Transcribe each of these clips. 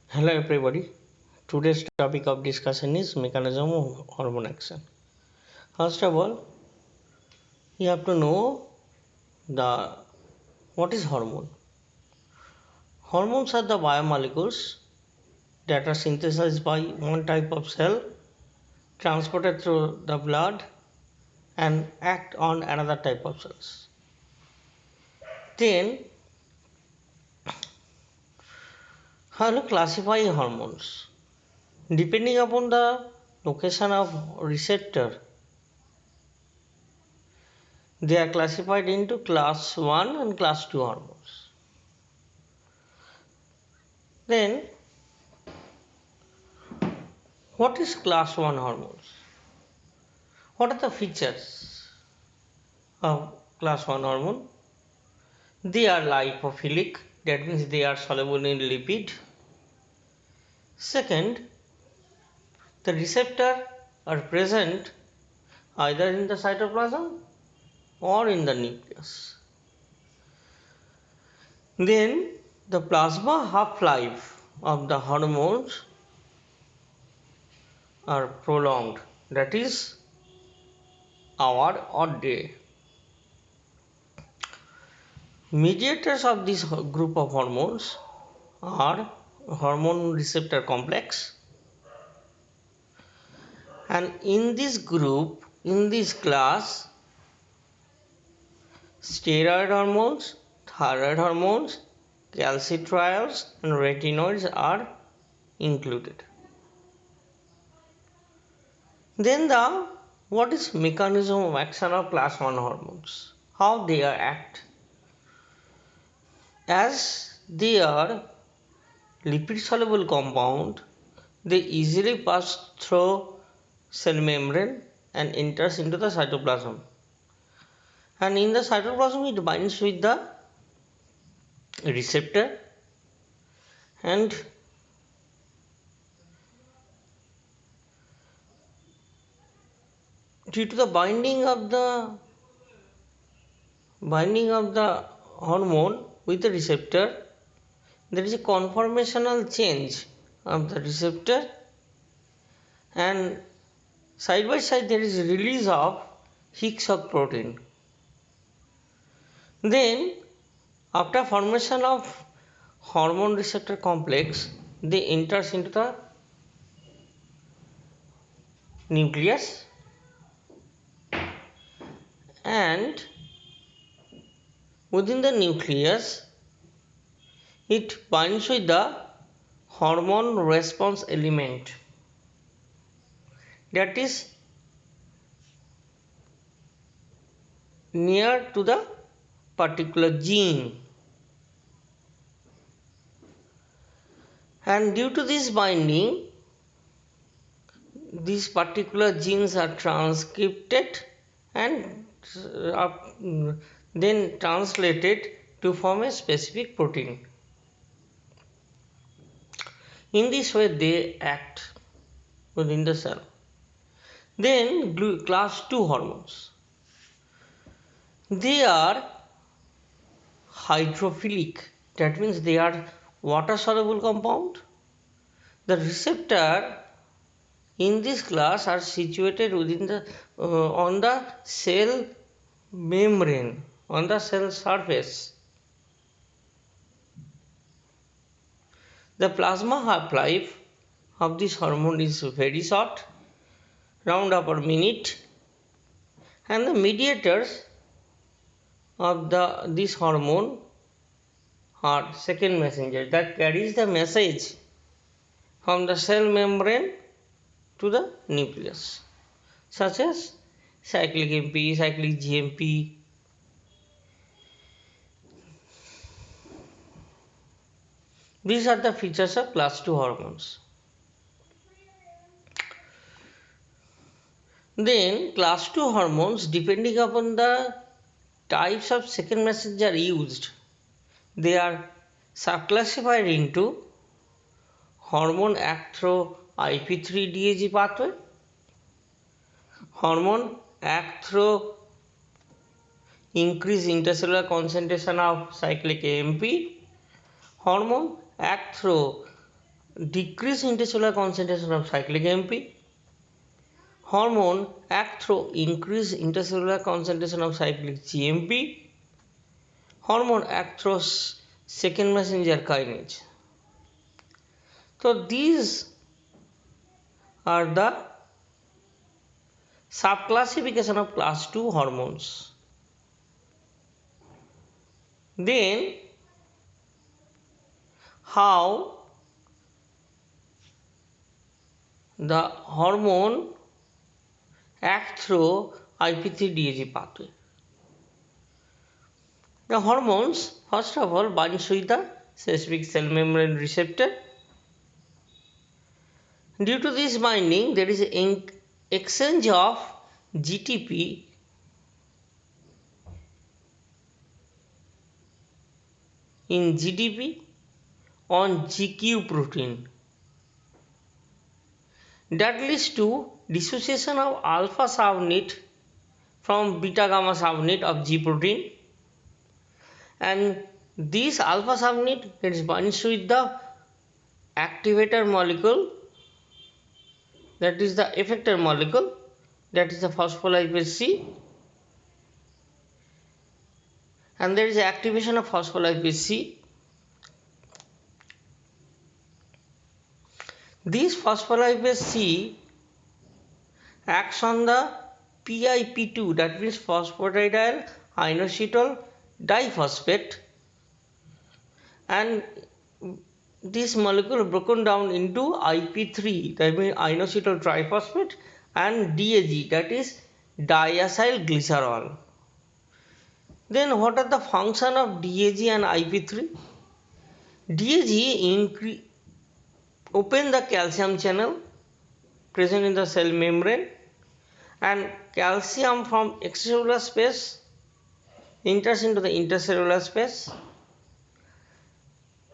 Hello everybody. Today's topic of discussion is mechanism of hormone action. First of all, you have to know the what is hormone. Hormones are the biomolecules that are synthesized by one type of cell, transported through the blood, and act on another type of cells. Then, how to classify hormones? Depending upon the location of receptor, they are classified into class 1 and class 2 hormones. Then, what is class 1 hormones? What are the features of class 1 hormone? They are lipophilic, that means they are soluble in lipid. Second, the receptor are present either in the cytoplasm or in the nucleus. Then the plasma half-life of the hormones are prolonged, that is hour or day. Mediators of this group of hormones are hormone receptor complex, and in this group, in this class, steroid hormones, thyroid hormones, calcitriiols and retinoids are included. Then what is mechanism of action of class 1 hormones? How they act? As they are lipid soluble compound, they easily pass through cell membrane and enters into the cytoplasm. And in the cytoplasm it binds with the receptor, and due to the binding of the hormone with the receptor, there is a conformational change of the receptor, and side by side there is release of Higgs of protein. Then after formation of hormone receptor complex, they enters into the nucleus, and within the nucleus it binds with the hormone response element, that is near to the particular gene, and due to this binding these particular genes are transcripted and then translated to form a specific protein. In this way they act within the cell. Then class 2 hormones, they are hydrophilic, that means they are water soluble compound. The receptor in this class are situated within the on the cell membrane, on the cell surface. The plasma half-life of this hormone is very short, round up per minute, and the mediators of this hormone are second messenger that carries the message from the cell membrane to the nucleus, such as cyclic MP, cyclic GMP. These are the features of class 2 hormones. Then class 2 hormones, depending upon the types of second messenger used, they are subclassified into hormone act through IP3-DAG pathway, hormone act through increase intercellular concentration of cyclic AMP, hormone act through decrease intercellular concentration of cyclic AMP. Hormone act through increase intercellular concentration of cyclic GMP. Hormone act through second messenger kinase. So these are the subclassification of class 2 hormones. Then how the hormone act through IP3-DAG pathway. The hormones first of all binds with the specific cell membrane receptor. Due to this binding, there is an exchange of GTP in GDP on GQ protein. That leads to dissociation of alpha subunit from beta gamma subunit of G protein, and this alpha subunit gets binds with the activator molecule, that is the effector molecule, that is the phospholipase C, and there is activation of phospholipase C. This phospholipase C acts on the PIP2, that means phosphatidyl inositol diphosphate, and this molecule broken down into IP3, that means inositol triphosphate, and DAG, that is diacyl glycerol. Then what are the function of DAG and IP3? DAG open the calcium channel present in the cell membrane, and calcium from extracellular space enters into the intercellular space.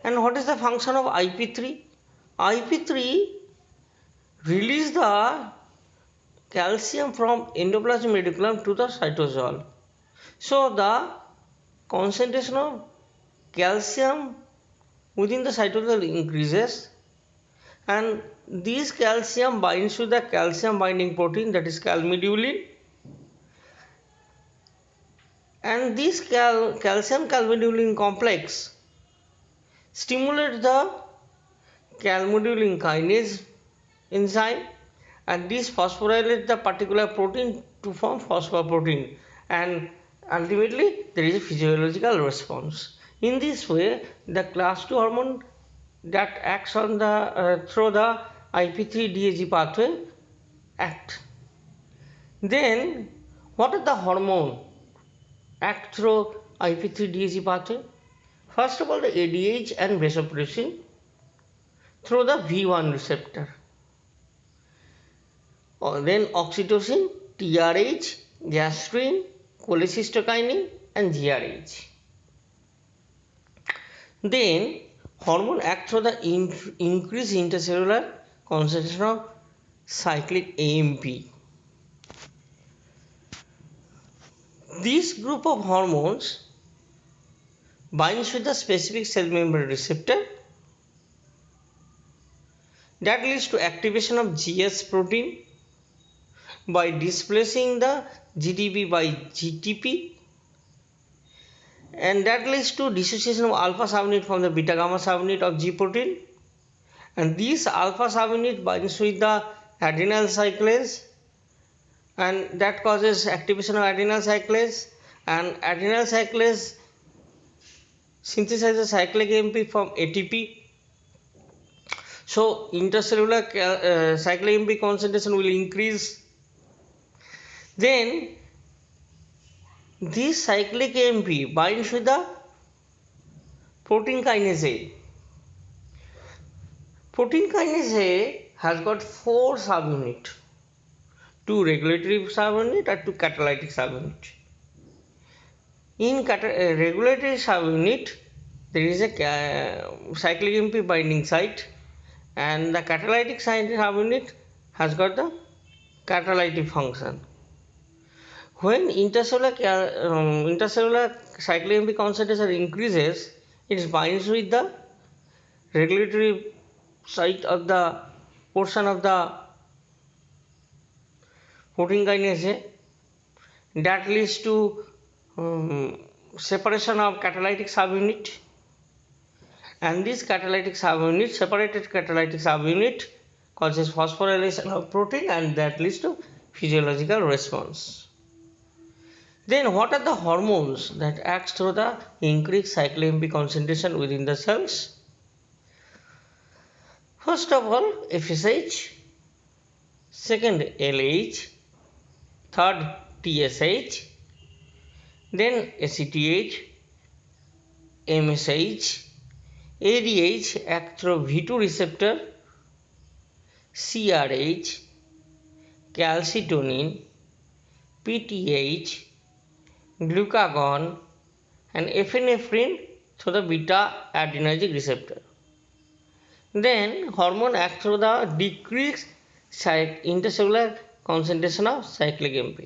And what is the function of IP3? IP3 release the calcium from endoplasmic reticulum to the cytosol. So the concentration of calcium within the cytosol increases, and this calcium binds to the calcium binding protein, that is calmodulin, and this calcium calmodulin complex stimulates the calmodulin kinase enzyme, and this phosphorylates the particular protein to form phosphoprotein, and ultimately there is a physiological response. In this way, the class 2 hormone that acts on the through the IP3-DAG pathway act. Then what are the hormone act through IP3-DAG pathway? First of all, the ADH and vasopressin through the V1 receptor. Then oxytocin, TRH, gastrin, cholecystokinin, and GRH. Then hormone act through the increased intercellular concentration of cyclic AMP. This group of hormones binds with the specific cell membrane receptor, that leads to activation of GS protein by displacing the GDP by GTP, and that leads to dissociation of alpha subunit from the beta gamma subunit of G protein, and this alpha subunit binds with the adenyl cyclase, and that causes activation of adenyl cyclase, and adenyl cyclase synthesizes cyclic AMP from ATP. So intercellular cyclic AMP concentration will increase. Then this cyclic AMP binds with the protein kinase A. Protein kinase A has got 4 subunits, 2 regulatory subunit and 2 catalytic subunit. In regulatory subunit, there is a cyclic AMP binding site, and the catalytic subunit has got the catalytic function. When intercellular cyclic AMP concentration increases, it binds with the regulatory site of the portion of the protein kinase that leads to separation of catalytic subunit, and this catalytic subunit, separated catalytic subunit, causes phosphorylation of protein, and that leads to physiological response. Then what are the hormones that act through the increased cyclic AMP concentration within the cells? First of all, FSH, second LH, third TSH, then ACTH, MSH, ADH act through V2 receptor, CRH, calcitonin, PTH, glucagon, and epinephrine through the beta adrenergic receptor. Then hormone act through the decreased intercellular concentration of cyclic AMP.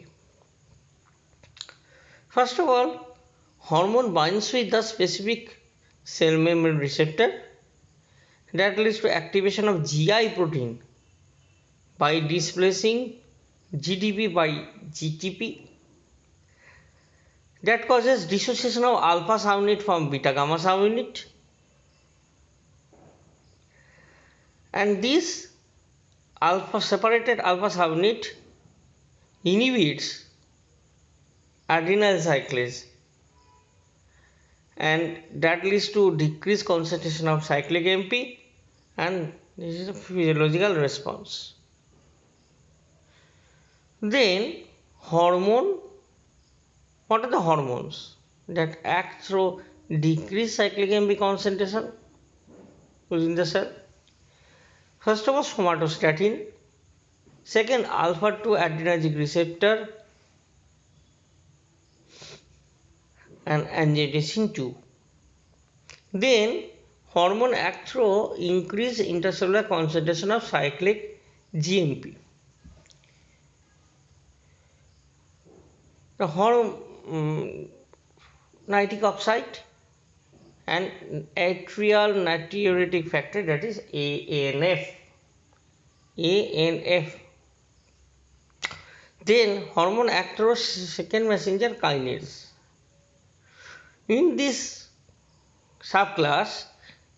First of all, hormone binds with the specific cell membrane receptor that leads to activation of GI protein by displacing GDP by GTP. That causes dissociation of alpha subunit from beta gamma subunit, and this separated alpha subunit inhibits adrenal cyclase, and that leads to decreased concentration of cyclic AMP, and this is a physiological response. Then hormone, what are the hormones that act through decreased cyclic AMP concentration within the cell? First of all, somatostatin, second alpha 2 adrenergic receptor, and angiotensin 2. Then hormone act through increased intercellular concentration of cyclic GMP. The hormone nitric oxide and atrial natriuretic factor, that is ANF. Then hormone act through second messenger kinase. In this subclass,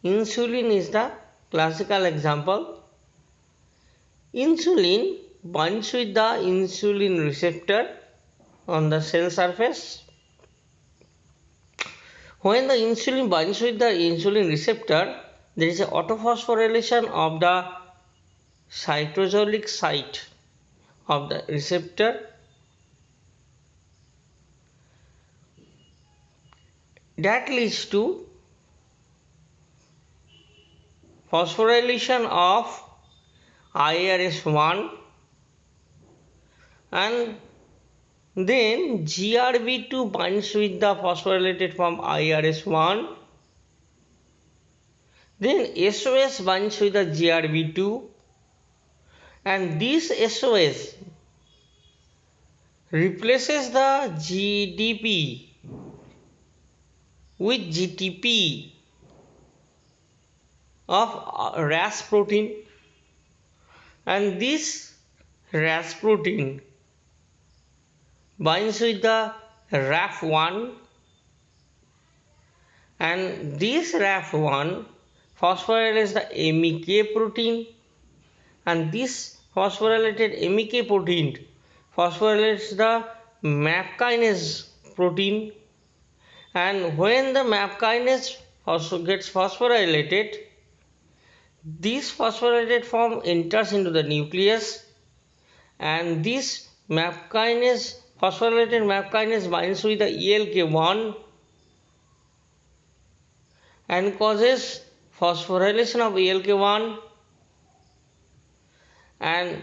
insulin is the classical example. Insulin binds with the insulin receptor on the cell surface. When the insulin binds with the insulin receptor, there is an autophosphorylation of the cytosolic site of the receptor. That leads to phosphorylation of IRS1, and then GRB2 binds with the phosphorylated form IRS1. Then SOS binds with the GRB2, and this SOS replaces the GDP with GTP of RAS protein, and this RAS protein binds with the RAF1, and this RAF1 phosphorylates the MEK protein, and this phosphorylated MEK protein phosphorylates the MAP kinase protein, and when the MAP kinase gets phosphorylated, this phosphorylated form enters into the nucleus, and this MAP kinase, phosphorylated MAP kinase, binds with the ELK1 and causes phosphorylation of ELK1, and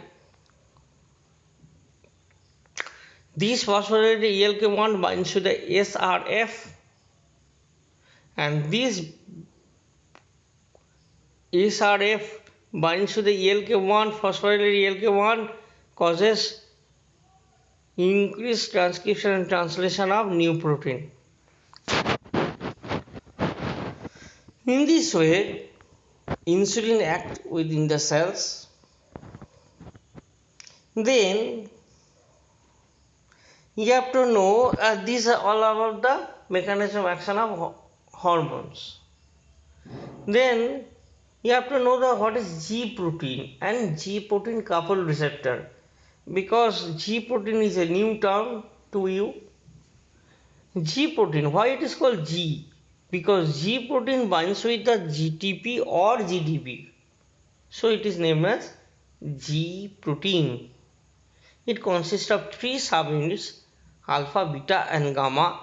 this phosphorylated ELK1 binds to the SRF, and this SRF binds to the ELK1, phosphorylated ELK1, causes increased transcription and translation of new protein. In this way, insulin act within the cells. Then you have to know these are all about the mechanism of action of hormones. Then you have to know what is G protein and G protein coupled receptor, because G protein is a new term to you. G protein, why it is called G? Because G protein binds with the GTP or GDP, so it is named as G protein. It consists of three subunits: alpha, beta and gamma.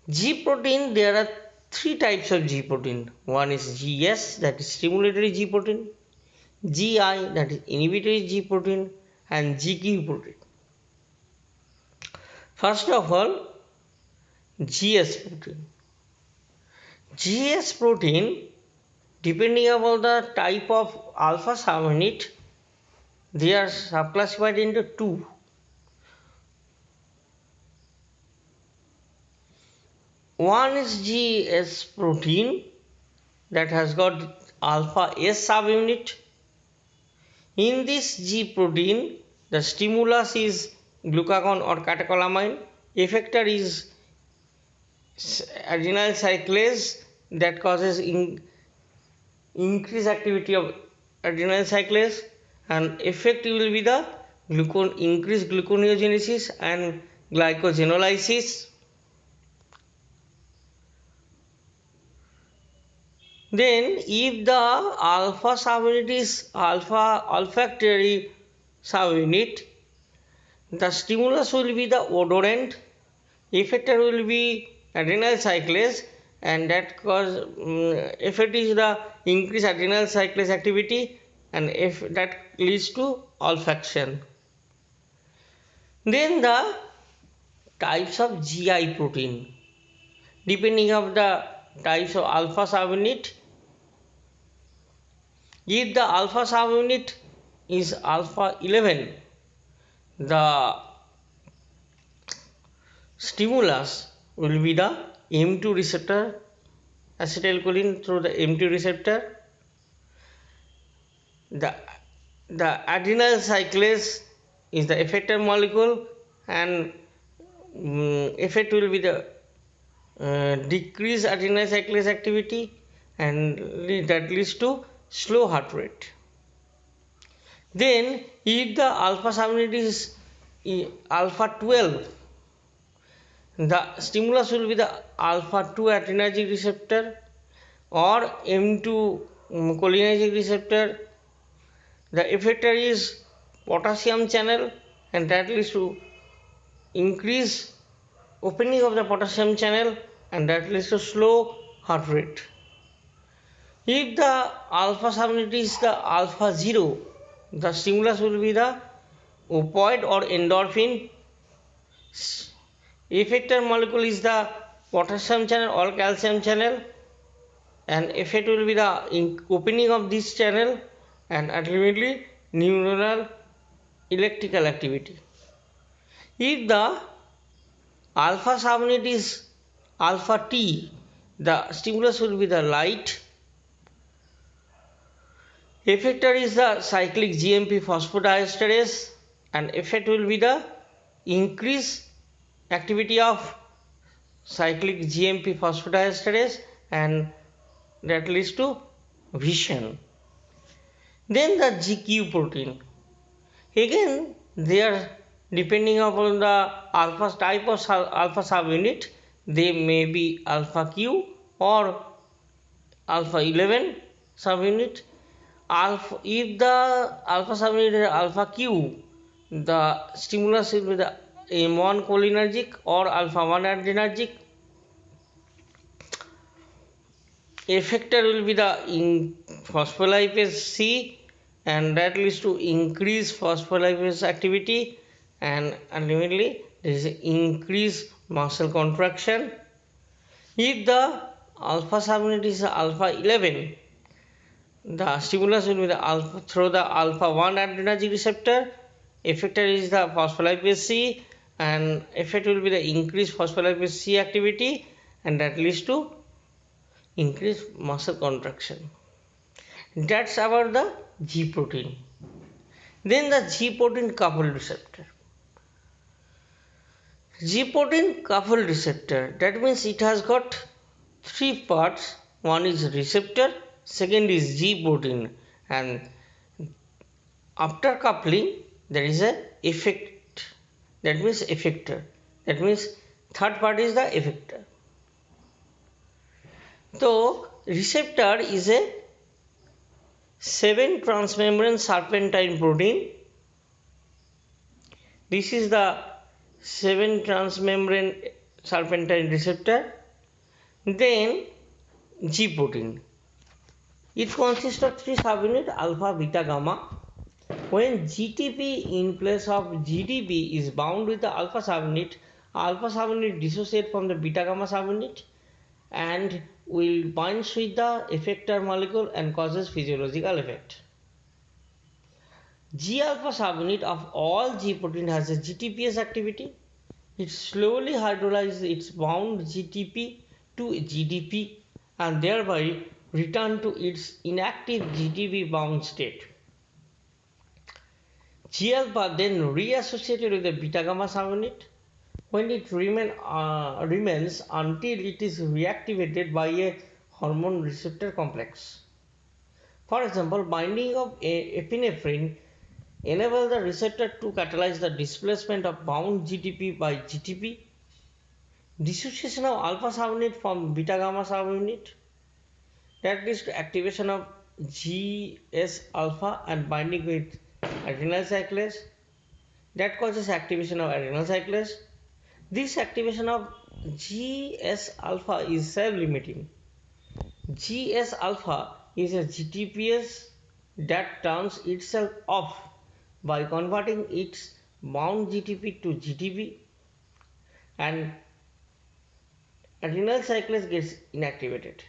G protein, there are three types of G protein. One is GS, that is stimulatory G protein, GI, that is inhibitory G protein, and GQ protein. First of all, GS protein. GS protein, depending upon the type of alpha subunit, they are subclassified into two. One is GS protein that has got alpha S subunit. In this G protein, the stimulus is glucagon or catecholamine. Effector is adenyl cyclase that causes increased activity of adenyl cyclase, and effect will be the increased gluconeogenesis and glycogenolysis. Then if the alpha subunit is alpha olfactory subunit, the stimulus will be the odorant, effector will be adenyl cyclase, and that cause effect is the increased adenyl cyclase activity, and if that leads to olfaction. Then the types of GI protein, depending on the types of alpha subunit. If the alpha subunit is alpha 11, the stimulus will be the M2 receptor, acetylcholine through the M2 receptor. The adenyl cyclase is the effector molecule, and effect will be the decreased adenyl cyclase activity, and that leads to slow heart rate. Then if the alpha subunit is alpha 12, the stimulus will be the alpha 2 adrenergic receptor or M2 cholinergic receptor. The effector is potassium channel, and that leads to increase opening of the potassium channel, and that leads to slow heart rate. If the alpha subunit is the alpha 0, the stimulus will be the opioid or endorphin. Effector molecule is the potassium channel or calcium channel, and effect will be the opening of this channel and ultimately neuronal electrical activity. If the alpha subunit is alpha T, the stimulus will be the light. Effector is the cyclic GMP phosphodiesterase, and effect will be the increased activity of cyclic GMP phosphodiesterase, and that leads to vision. Then the GQ protein. Again, they are depending upon the alpha type of alpha subunit. They may be alpha Q or alpha 11 subunit. If the alpha subunit is alpha Q, the stimulus will be the M1 cholinergic or alpha 1 adrenergic. Effector will be the phospholipase C, and that leads to increased phospholipase activity, and ultimately there is increased muscle contraction. If the alpha subunit is alpha 11, the stimulus will be the alpha through the alpha 1 adrenergic receptor. Effector is the phospholipase C, and effect will be the increased phospholipase C activity, and that leads to increase muscle contraction. That's about the G protein. Then the G protein coupled receptor. G protein coupled receptor, that means it has got three parts. One is receptor, second is G protein, and after coupling there is a effect, that means effector, that means third part is the effector. So receptor is a 7 transmembrane serpentine protein. This is the 7 transmembrane serpentine receptor. Then G protein. It consists of three subunits alpha, beta, gamma. When GTP in place of GDP is bound with the alpha subunit dissociate from the beta gamma subunit and will bind with the effector molecule and causes physiological effect. G alpha subunit of all G protein has a GTPase activity. It slowly hydrolyzes its bound GTP to GDP and thereby return to its inactive GTP bound state. G alpha then reassociated with the beta gamma subunit when it remains until it is reactivated by a hormone receptor complex. For example, binding of epinephrine enables the receptor to catalyze the displacement of bound GTP by GTP, dissociation of alpha subunit from beta gamma subunit, that leads to activation of GS alpha and binding with adenyl cyclase, that causes activation of adenyl cyclase. This activation of GS alpha is self-limiting. GS alpha is a GTPase that turns itself off by converting its bound GTP to GTP, and adenyl cyclase gets inactivated.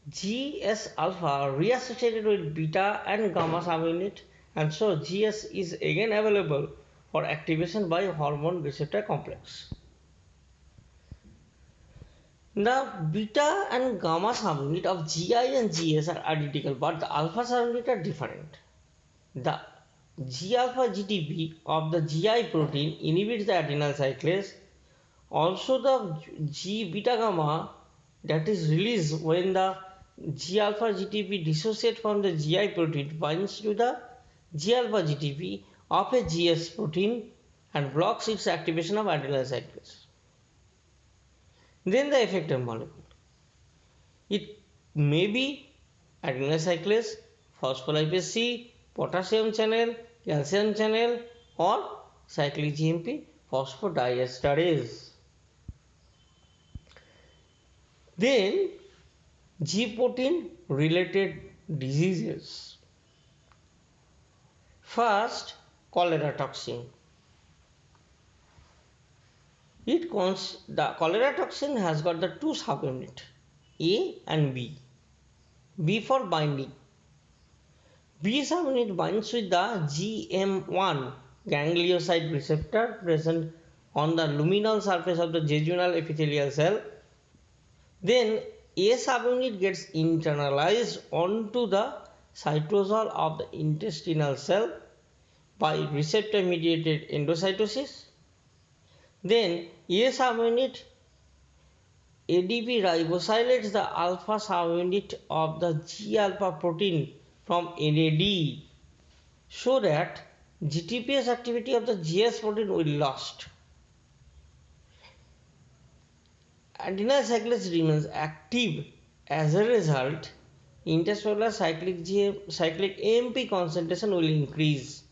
GS alpha reassociated with beta and gamma subunit, and so GS is again available for activation by hormone receptor complex. The beta and gamma subunit of GI and GS are identical, but the alpha subunit are different. The G alpha GTP of the GI protein inhibits the adenyl cyclase. Also, the G beta gamma that is released when the G alpha GTP dissociates from the GI protein binds to the G alpha GTP of a GS protein and blocks its activation of adenyl cyclase. Then the effector molecule. It may be adenyl cyclase, phospholipase C, potassium channel, calcium channel, or cyclic GMP phosphodiesterase. Then G protein related diseases. First, cholera toxin. The cholera toxin has got the two subunits, A and B. B for binding. B subunit binds with the GM1 ganglioside receptor present on the luminal surface of the jejunal epithelial cell. Then A subunit gets internalized onto the cytosol of the intestinal cell by receptor mediated endocytosis. Then A subunit ADP ribosylates the alpha subunit of the G alpha protein from NAD so that GTPase activity of the GS protein will be lost. Adenyl cyclase remains active. As a result, intercellular cyclic AMP concentration will increase.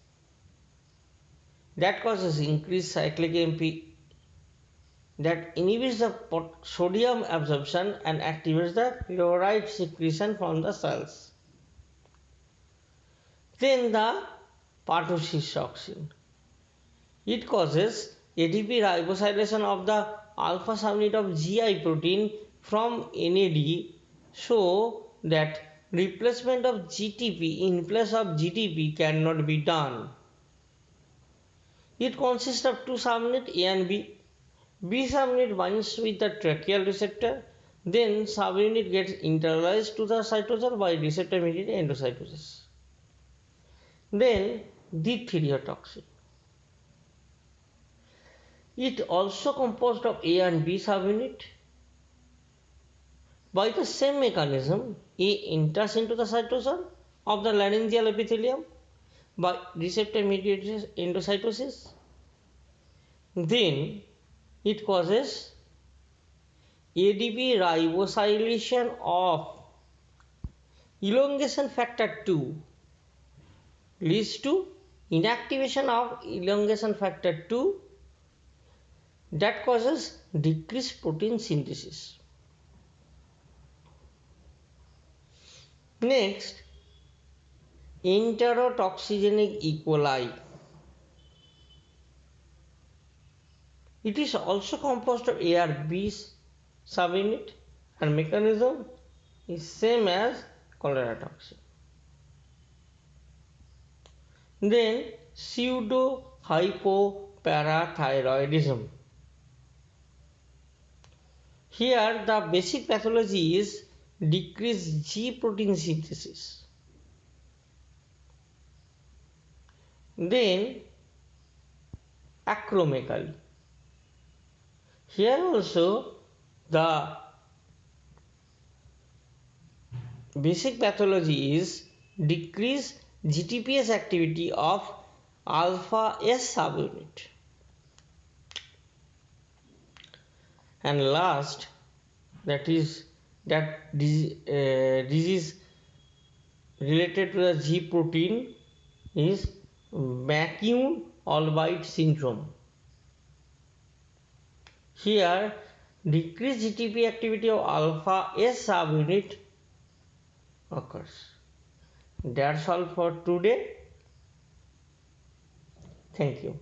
That causes increased cyclic AMP that inhibits the sodium absorption and activates the chloride secretion from the cells. Then the pertussis toxin. It causes ATP ribosylation of the alpha subunit of GI protein from NAD so that replacement of GTP in place of GTP cannot be done. It consists of two subunits A and B. B subunit binds with the tracheal receptor Then subunit gets internalized to the cytosol by receptor mediated endocytosis. Then diphtheria toxin. It also composed of A and B subunit. By the same mechanism, A enters into the cytosol of the laryngeal epithelium by receptor mediated endocytosis. Then it causes ADP ribosylation of elongation factor 2, leads to inactivation of elongation factor 2 that causes decreased protein synthesis. Next, enterotoxigenic E. coli. It is also composed of ARB subunit and mechanism is same as cholera toxin. Then pseudo hypoparathyroidism. Here the basic pathology is decreased G protein synthesis. Then acromegaly. Here also the basic pathology is decreased GTPase activity of alpha S subunit. And last, disease related to the G protein is McCune-Albright syndrome. Here, decreased GTP activity of alpha S subunit occurs. That's all for today. Thank you.